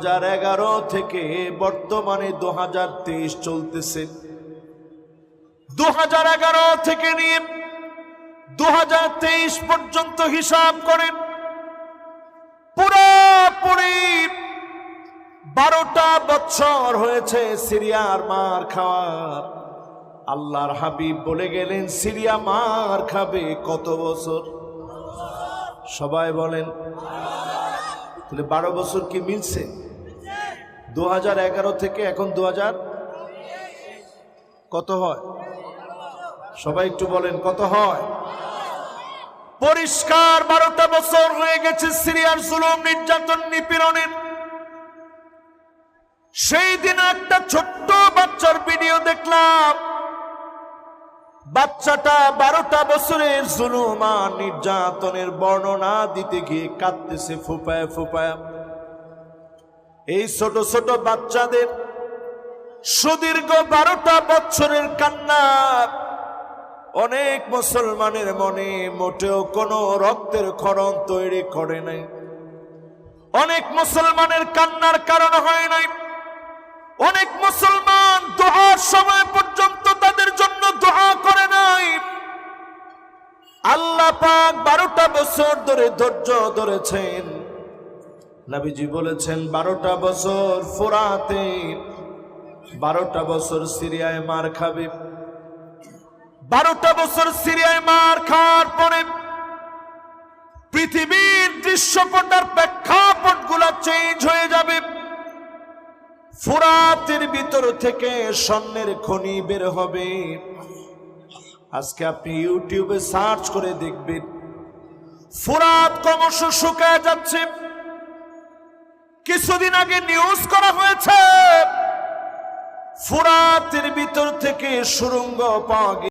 2011 থেকে বর্তমানে 2023 চলতেছে। 2011 থেকে নিয়ে 2023 পর্যন্ত হিসাব করেন, পুরোপুরি 12টা বছর হয়েছে সিরিয়ার মার খাওয়ার। আল্লাহর হাবিব বলে গেলেন সিরিয়া মার খাবে কত বছর? সবাই বলেন। তাহলে 12 বছর কি মিলছে? 2011 থেকে এখন 2000 কত হয়? সবাই একটু বলেন কত হয়? পরিষ্কার 12টা বছর হয়ে গেছে সিরিয়ার জুলুম, নির্যাতন, নিপীড়নের। সেই দিন একটা ছোট্ট বাচ্চার ভিডিও দেখলাম। বাচ্চাটা 12টা বছরের জুলুম আর নির্যাতনের বর্ণনা দিতে গিয়ে কাঁদতেছে ফুপায়া ফুপায়া। এই ছোট ছোট বাচ্চাদের সুদীর্ঘ 12টা বছরের কান্না অনেক মুসলমানের মনে মোটেও কোনো রক্তের ক্ষরণ তৈরি করে নাই। অনেক মুসলমানের কান্নার কারণ হয় নাই। অনেক মুসলমান দোয়ার সময় পর্যন্ত তাদের জন্য দোয়া করে নাই। আল্লাহ পাক 12টা বছর ধরে ধৈর্য ধরেছেন। নবীজি বলেছেন 12টা বছর ফোরাতে, 12টা বছর সিরিয়ায় মার খাবে। 12টা বছর সিরিয়ায় মার খাওয়ার পরে পৃথিবীর দৃশ্যপট আর প্রেক্ষাপট গুলা চেঞ্জ হয়ে যাবে। ফুরাতের ভিতর থেকে স্বর্ণের খনি বের হবে। আজকে আপনি ইউটিউবে সার্চ করে দেখবেন ফুরাত ক্রমশ শুকায় যাচ্ছে। কিছুদিন আগে নিউজ করা হয়েছে ফুরাতের ভিতর থেকে সুড়ঙ্গ পাওয়া